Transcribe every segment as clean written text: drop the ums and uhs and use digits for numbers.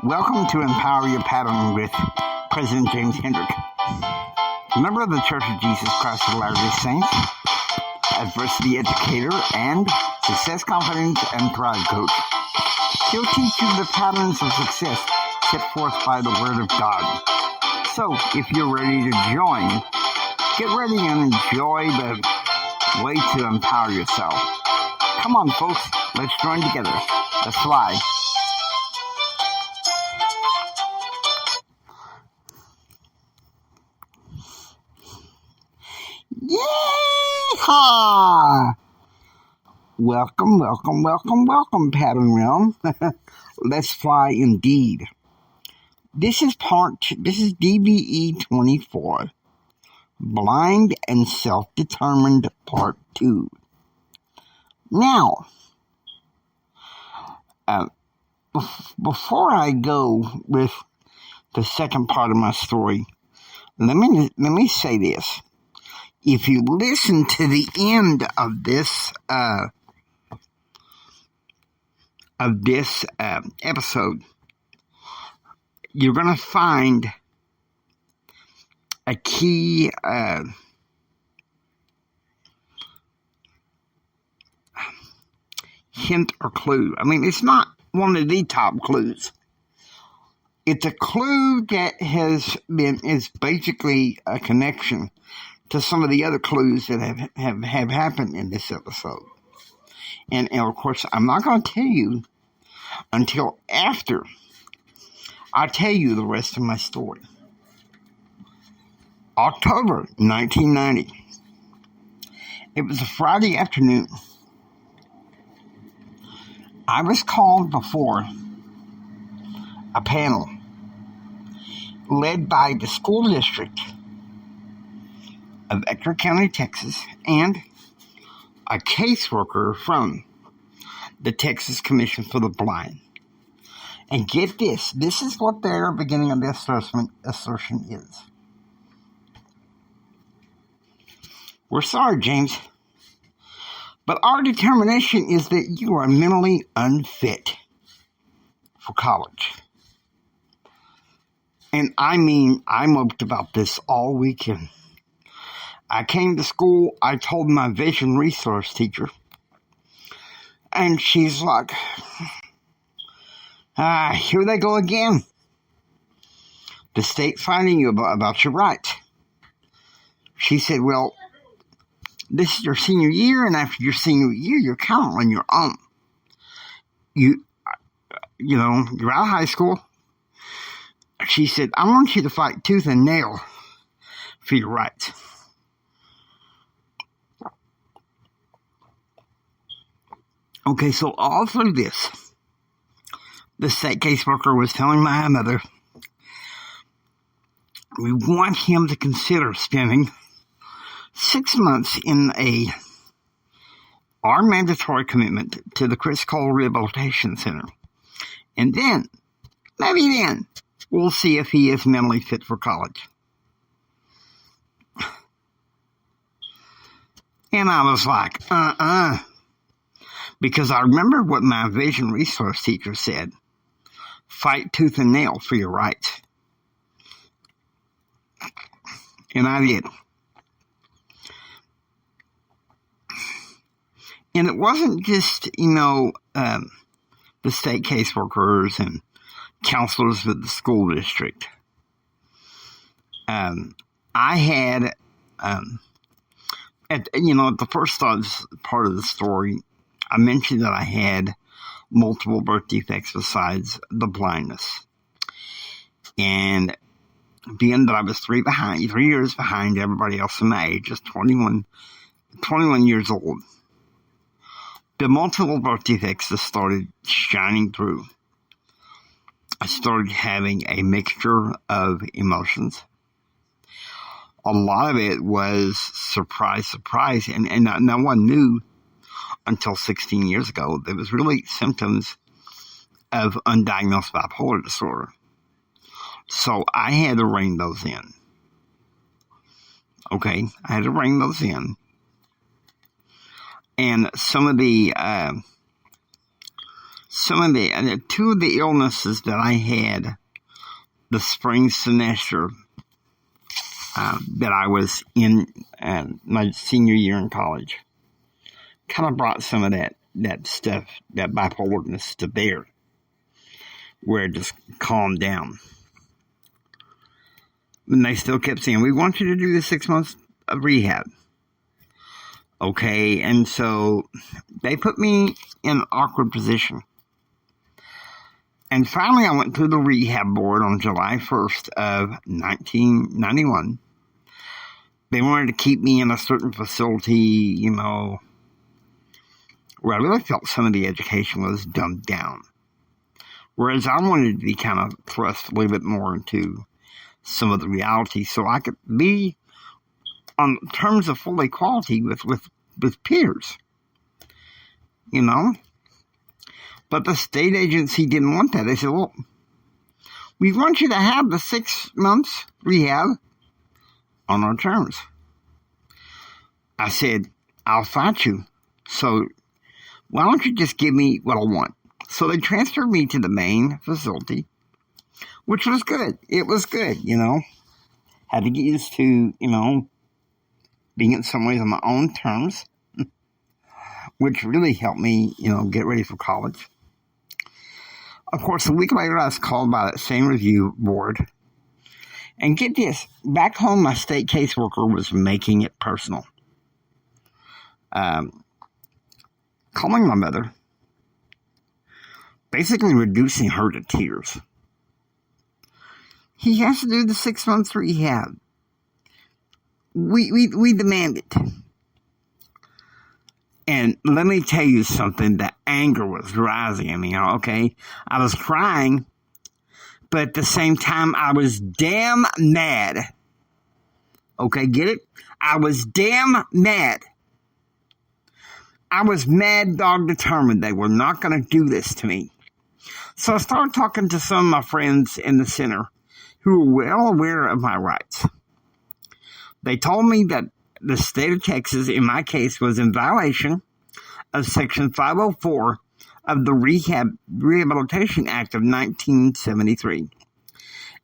Welcome to Empower Your Pattern with President James Hendrick, member of the Church of Jesus Christ of Latter-day Saints, adversity educator, and success confidence and thrive coach. He'll teach you the patterns of success set forth by the Word of God. So, if you're ready to join, get ready and enjoy the way to empower yourself. Come on, folks, let's join together. Let's fly. Yeehaw! Welcome, Pattern Realm. Let's fly indeed. This is DBE 24, Blind and Self-Determined Part 2. Now, before I go with the second part of my story, let me say this. If you listen to the end of this episode, you're going to find a key hint or clue. I mean, it's not one of the top clues. It's a clue that is basically a connection to some of the other clues that have happened in this episode. And of course, I'm not going to tell you until after I tell you the rest of my story. October 1990. It was a Friday afternoon. I was called before a panel led by the school district of Ector County, Texas, and a caseworker from the Texas Commission for the Blind. And get this is what their beginning of the assertion is. We're sorry, James, but our determination is that you are mentally unfit for college. And I mean, I moped about this all weekend. I came to school, I told my vision resource teacher, and she's like, here they go again. The state finding you about your rights. She said, well, this is your senior year, and after your senior year, you're kind of on your own. You're out of high school. She said, I want you to fight tooth and nail for your rights. Okay, so all through this, the state caseworker was telling my mother, we want him to consider spending 6 months in our mandatory commitment to the Chris Cole Rehabilitation Center. And then, maybe then, we'll see if he is mentally fit for college. And I was like, because I remember what my vision resource teacher said. Fight tooth and nail for your rights. And I did. And it wasn't just, the state caseworkers and counselors with the school district. I had, at the first part of the story, I mentioned that I had multiple birth defects besides the blindness. And being that I was 3 years behind everybody else in my age, just 21 years old, the multiple birth defects just started shining through. I started having a mixture of emotions. A lot of it was surprise, and no one knew until 16 years ago. There was really symptoms of undiagnosed bipolar disorder. So I had to rein those in. Okay, I had to rein those in. And some of the some of the two of the illnesses that I had the spring semester that I was in my senior year in college kind of brought some of that stuff, that bipolarness to bear, where it just calmed down. And they still kept saying, we want you to do the 6 months of rehab. Okay, and so they put me in an awkward position. And finally, I went through the rehab board on July 1st of 1991. They wanted to keep me in a certain facility, where I really felt some of the education was dumbed down. Whereas I wanted to be kind of thrust a little bit more into some of the reality so I could be on terms of full equality with peers. But the state agency didn't want that. They said, well, we want you to have the 6 months rehab on our terms. I said, I'll fight you. So why don't you just give me what I want? So they transferred me to the main facility, which was good. It was good, Had to get used to, being in some ways on my own terms, which really helped me, get ready for college. Of course, a week later, I was called by that same review board. And get this, back home, my state caseworker was making it personal. Calling my mother, basically reducing her to tears. He has to do the 6 months rehab. We demand it. And let me tell you something, the anger was rising in me, okay? I was crying, but at the same time, I was damn mad. Okay, get it? I was damn mad. I was mad dog determined they were not going to do this to me. So I started talking to some of my friends in the center who were well aware of my rights. They told me that the state of Texas, in my case, was in violation of Section 504 of the Rehabilitation Act of 1973.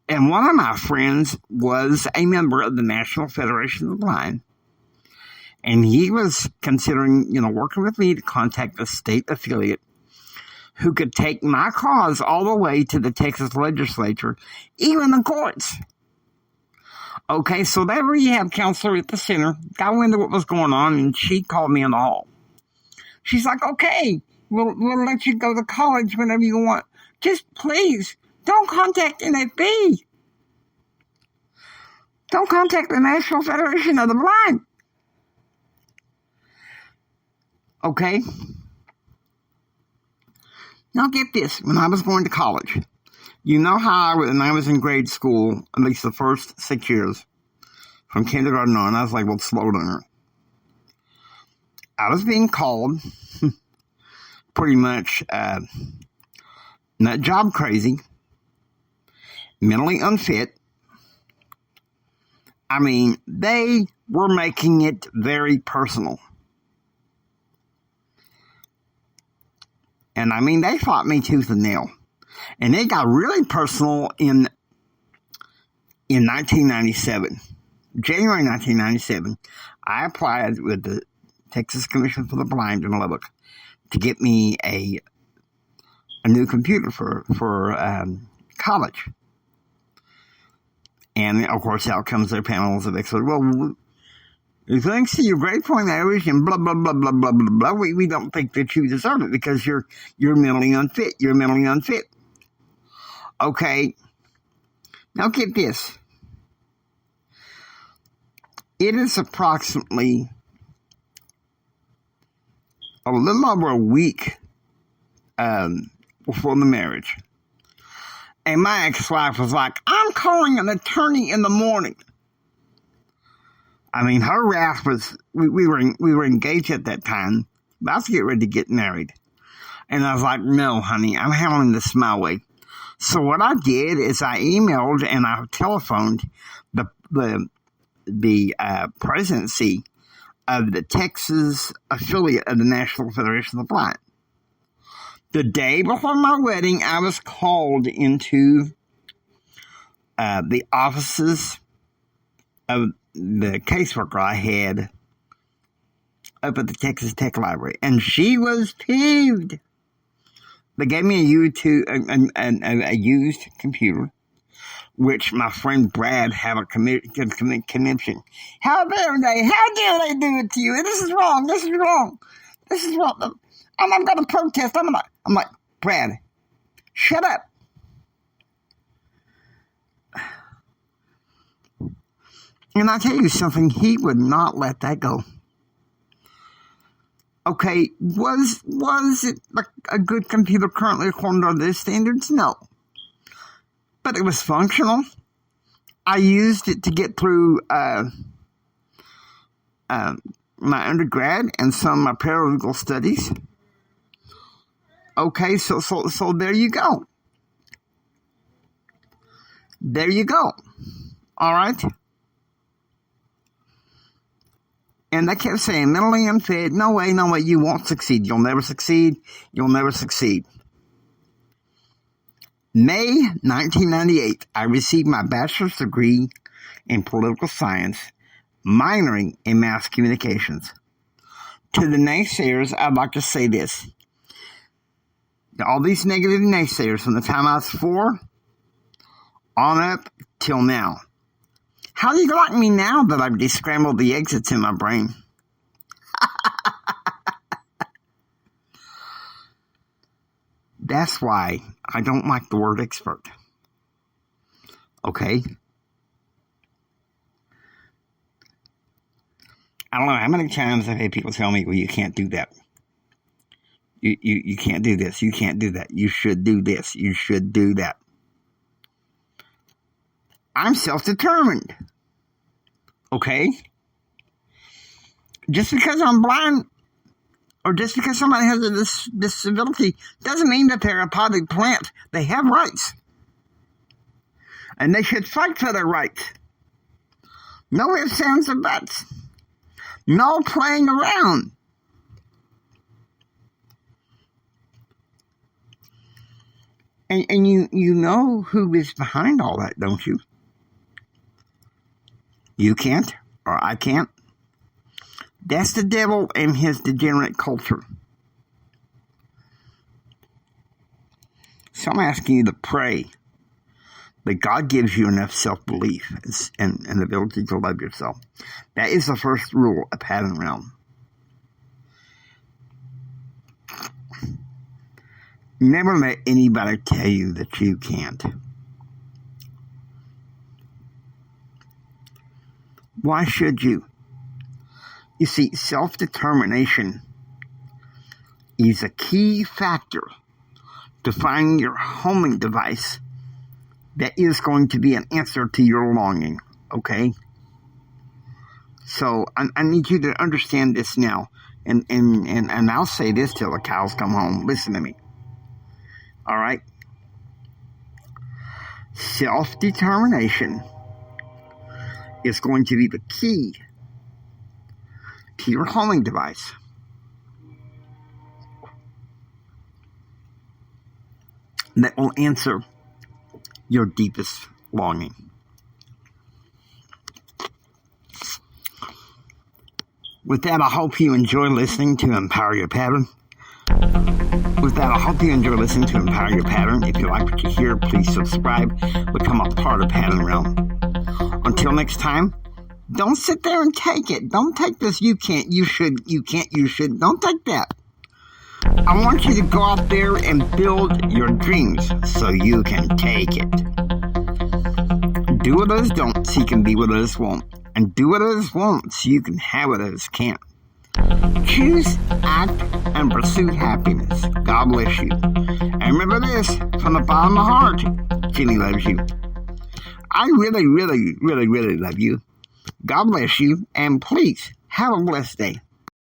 And one of my friends was a member of the National Federation of the Blind. And he was considering, working with me to contact a state affiliate who could take my cause all the way to the Texas legislature, even the courts. Okay, so that rehab counselor at the center got into what was going on, and she called me in the hall. She's like, okay, we'll let you go to college whenever you want. Just please, don't contact NFB. Don't contact the National Federation of the Blind. Okay? Now get this, when I was going to college, you know how when I was in grade school, at least the first 6 years, from kindergarten on, I was like, well, slow learner. I was being called pretty much not job crazy, mentally unfit. I mean, they were making it very personal. And I mean, they fought me tooth and nail. And it got really personal in 1997. January 1997, I applied with the Texas Commission for the Blind in Lubbock to get me a new computer for college. And, of course, out comes their panels of experts. Well, thanks to your grade point average and blah, blah, blah, blah, blah, blah, blah, we don't think that you deserve it because you're mentally unfit. You're mentally unfit. Okay. Now get this. It is approximately a little over a week before the marriage. And my ex-wife was like, I'm calling an attorney in the morning. I mean, her wrath was, we were engaged at that time, about to get ready to get married. And I was like, no, honey, I'm handling this my way. So what I did is I emailed and I telephoned the presidency of the Texas affiliate of the National Federation of the Blind. The day before my wedding, I was called into the offices of the caseworker I had up at the Texas Tech Library, and she was peeved. They gave me a used computer, which my friend Brad had a connection. How dare they? How dare they do it to you? This is wrong. This is wrong. This is wrong. I'm going to protest. I'm like, Brad, shut up. And I tell you something, he would not let that go. Okay, was it a good computer currently according to their standards? No. But it was functional. I used it to get through my undergrad and some of my paralegal studies. Okay, so there you go. There you go. All right? And they kept saying, mentally unfit, no way, you won't succeed. You'll never succeed. You'll never succeed. May 1998, I received my bachelor's degree in political science, minoring in mass communications. To the naysayers, I'd like to say this. All these negative naysayers from the time I was 4 on up till now. How do you like me now that I've descrambled the exits in my brain? That's why I don't like the word expert. Okay? I don't know how many times I've had people tell me, well, you can't do that. You can't do this. You can't do that. You should do this. You should do that. I'm self-determined. Okay? Just because I'm blind or just because somebody has a disability doesn't mean that they're a potted plant. They have rights. And they should fight for their rights. No ifs, ands, or buts. No playing around. And you know who is behind all that, don't you? You can't, or I can't. That's the devil and his degenerate culture. So I'm asking you to pray that God gives you enough self-belief and the ability to love yourself. That is the first rule of Pattern Realm. Never let anybody tell you that you can't. Why should you? You see, self-determination is a key factor to finding your homing device that is going to be an answer to your longing, okay? So I need you to understand this now, and I'll say this till the cows come home. Listen to me. All right? Self-determination is going to be the key to your homing device. That will answer your deepest longing. With that, I hope you enjoy listening to Empower Your Pattern. With that, I hope you enjoy listening to Empower Your Pattern. If you like what you hear, please subscribe. Become a part of Pattern Realm. Until next time, don't sit there and take it. Don't take this you can't, you should, you can't, you should. Don't take that. I want you to go out there and build your dreams so you can take it. Do what others don't so you can be what others won't. And do what others won't so you can have what others can't. Choose, act, and pursue happiness. God bless you. And remember this, from the bottom of my heart, Jimmy loves you. I really, really, really, really love you. God bless you, and please have a blessed day.